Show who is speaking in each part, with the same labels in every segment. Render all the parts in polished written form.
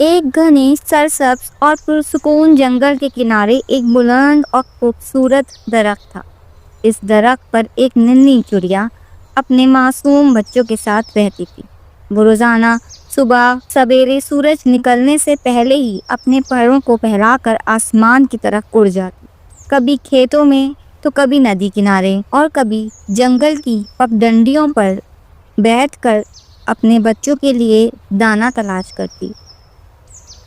Speaker 1: ایک گھنے سرسبز اور پرسکون جنگل کے کنارے ایک بلند اور خوبصورت درخت تھا۔ اس درخت پر ایک ننھی چڑیا اپنے معصوم بچوں کے ساتھ رہتی تھی۔ وہ روزانہ صبح سویرے سورج نکلنے سے پہلے ہی اپنے پروں کو پھیلا کر آسمان کی طرف اڑ جاتی، کبھی کھیتوں میں تو کبھی ندی کنارے اور کبھی جنگل کی پگڈنڈیوں پر بیٹھ کر اپنے بچوں کے لیے دانہ تلاش کرتی۔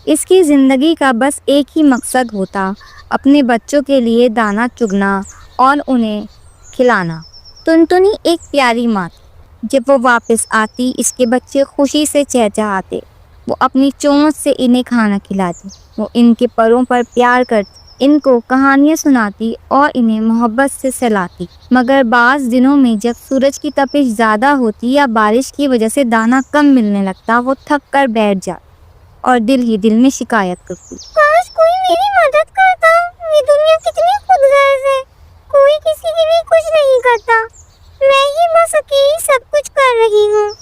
Speaker 1: اس کی زندگی کا بس ایک ہی مقصد ہوتا، اپنے بچوں کے لیے دانہ چگنا اور انہیں کھلانا۔ تنتنی ایک پیاری ماں تھی۔ جب وہ واپس آتی، اس کے بچے خوشی سے چہچہاتے۔ وہ اپنی چونچ سے انہیں کھانا کھلاتی، وہ ان کے پروں پر پیار کرتی، ان کو کہانیاں سناتی اور انہیں محبت سے سلاتی۔ مگر بعض دنوں میں جب سورج کی تپش زیادہ ہوتی یا بارش کی وجہ سے دانہ کم ملنے لگتا، وہ تھک کر بیٹھ جاتی اور دل ہی دل میں شکایت کرتی، کاش کوئی میری مدد کرتا، یہ دنیا کتنی خود غرض ہے، کوئی کسی کے لیے کچھ نہیں کرتا، میں ہی بس اکیلی سب کچھ کر رہی ہوں۔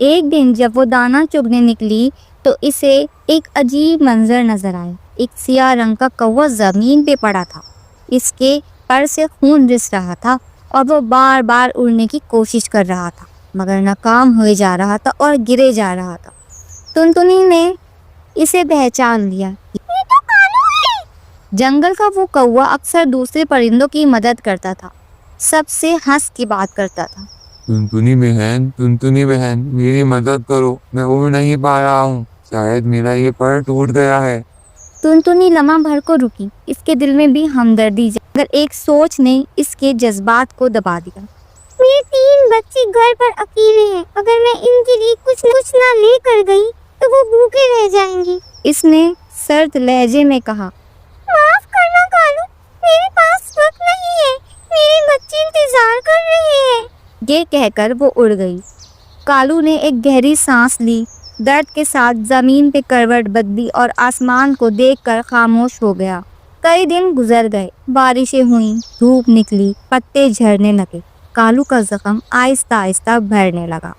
Speaker 1: ایک دن جب وہ دانہ چگنے نکلی تو اسے ایک عجیب منظر نظر آیا۔ ایک سیاہ رنگ کا کوّا زمین پہ پڑا تھا، اس کے پر سے خون رس رہا تھا اور وہ بار بار اڑنے کی کوشش کر رہا تھا، مگر ناکام ہوئے جا رہا تھا اور گرے جا رہا تھا۔ تنتنی نے اسے پہچان لیا، یہ تو کالو ہے۔ جنگل کا وہ کوّا اکثر دوسرے پرندوں کی مدد کرتا تھا، سب سے ہنس کے بات کرتا تھا،
Speaker 2: تنتنی بہن میری مدد کرو، میں اڑ نہیں پا رہا ہوں، شاید میرا یہ پر ٹوٹ گیا ہے۔
Speaker 1: تنتنی لمحہ بھر کو رکی، اس کے دل میں بھی ہمدردی مگر ایک سوچ نے اس کے جذبات کو دبا دیا۔ میرے 3 بچے گھر پر اکیلے ہیں، اگر میں ان کے لیے کچھ نہ لے کر گئی تو وہ بھوکے رہ جائیں گے، اس نے سرد لہجے میں کہا۔ معاف کرنا کالو، میرے پاس وقت نہیں ہے، میرے بچے انتظار کر رہے ہیں۔ یہ کہہ کر وہ اڑ گئی۔ کالو نے ایک گہری سانس لی، درد کے ساتھ زمین پہ کروٹ بدلی اور آسمان کو دیکھ کر خاموش ہو گیا۔ کئی دن گزر گئے، بارشیں ہوئیں، دھوپ نکلی، پتے جھڑنے لگے، کالو کا زخم آہستہ آہستہ بھرنے لگا،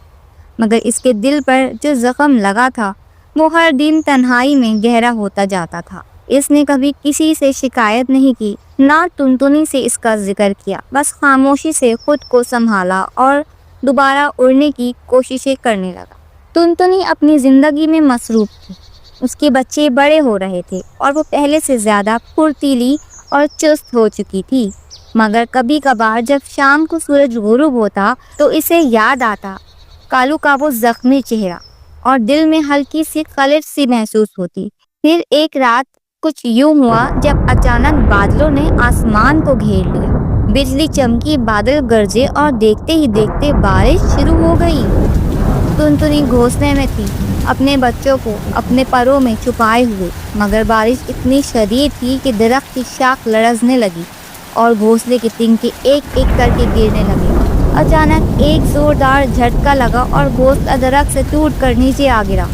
Speaker 1: مگر اس کے دل پر جو زخم لگا تھا وہ ہر دن تنہائی میں گہرا ہوتا جاتا تھا۔ اس نے کبھی کسی سے شکایت نہیں کی، نہ تنتنی سے اس کا ذکر کیا، بس خاموشی سے خود کو سنبھالا اور دوبارہ اڑنے کی کوششیں کرنے لگا۔ تنتنی اپنی زندگی میں مصروف تھی، اس کے بچے بڑے ہو رہے تھے اور وہ پہلے سے زیادہ پھرتیلی اور چست ہو چکی تھی، مگر کبھی کبھار جب شام کو سورج غروب ہوتا تو اسے یاد آتا کالو کا وہ زخمی چہرہ اور دل میں ہلکی سی خلش سی محسوس ہوتی۔ پھر ایک رات کچھ یوں ہوا جب اچانک بادلوں نے آسمان کو گھیر لیا، بجلی چمکی، بادل گرجے اور دیکھتے ہی دیکھتے بارش شروع ہو گئی۔ تنتنی گھونسلے میں تھی، اپنے بچوں کو اپنے پروں میں چھپائے ہوئے، مگر بارش اتنی شدید تھی کہ درخت کی شاخ لرزنے لگی اور گھونسلے کے تنکے ایک ایک کر کے گرنے لگے۔ اچانک ایک زوردار جھٹکا لگا اور گھونسلہ درخت سے ٹوٹ کر نیچے آ گرا۔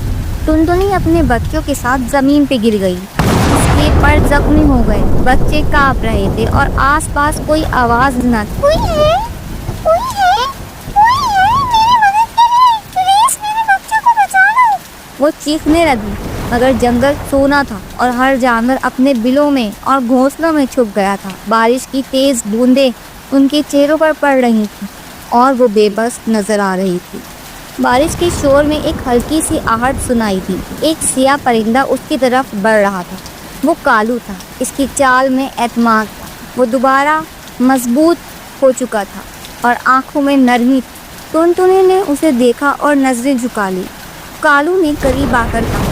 Speaker 1: تنتنی اپنے بچوں کے ساتھ زمین پہ گر گئی، اس کے پر زخمی ہو گئے، بچے کانپ رہے تھے اور آس پاس کوئی آواز نہ تھی۔ کوئی ہے؟ کوئی ہے؟ کوئی ہے؟ میری مدد کرے، پلیز میرے بچوں کو بچا لو۔ وہ چیخنے لگی، مگر جنگل سونا تھا اور ہر جانور اپنے بلوں میں اور گھونسلوں میں چھپ گیا تھا۔ بارش کی تیز بوندیں ان کے چہروں پر پڑ رہی تھیں اور وہ بے بس نظر آ رہی تھی۔ بارش کے شور میں ایک ہلکی سی آہٹ سنائی دی، ایک سیاہ پرندہ اس کی طرف بڑھ رہا تھا۔ وہ کالو تھا، اس کی چال میں اعتماد تھا، وہ دوبارہ مضبوط ہو چکا تھا اور آنکھوں میں نرمی تھی۔ تنتنی نے اسے دیکھا اور نظریں جھکا لی۔ کالو نے قریب آ کر کہا،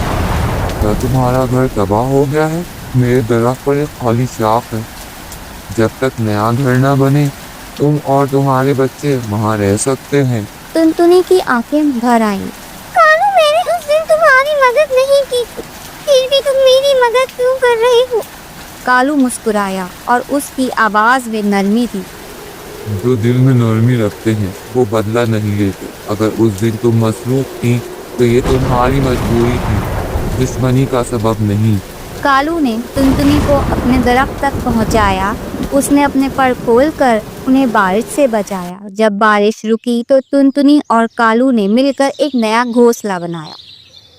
Speaker 2: کیا تمہارا گھر تباہ ہو گیا ہے؟ میرے درخت پر ایک خالی شاخ ہے، جب تک نیا گھر نہ بنے تم اور تمہارے بچے وہاں رہ سکتے ہیں۔
Speaker 1: تنتنی کی آنکھیں بھر آئیں۔ کالو، میں نے اس دن تمہاری مدد نہیں کی تھی، پھر بھی تم میری مدد کیوں کر رہے ہو؟ کالو مسکرایا اور اس کی آواز میں نرمی تھی۔
Speaker 2: جو دل میں نرمی رکھتے ہیں وہ بدلہ نہیں لیتے۔ اگر اس دن تم مصروف تھی تو یہ تمہاری مجبوری تھی، دشمنی کا سبب نہیں۔
Speaker 1: کالو نے تنتنی کو اپنے درخت تک پہنچایا، اس نے اپنے پر کھول کر انہیں بارش سے بچایا۔ جب بارش رکی تو تنتنی اور کالو نے مل کر ایک نیا گھونسلہ بنایا۔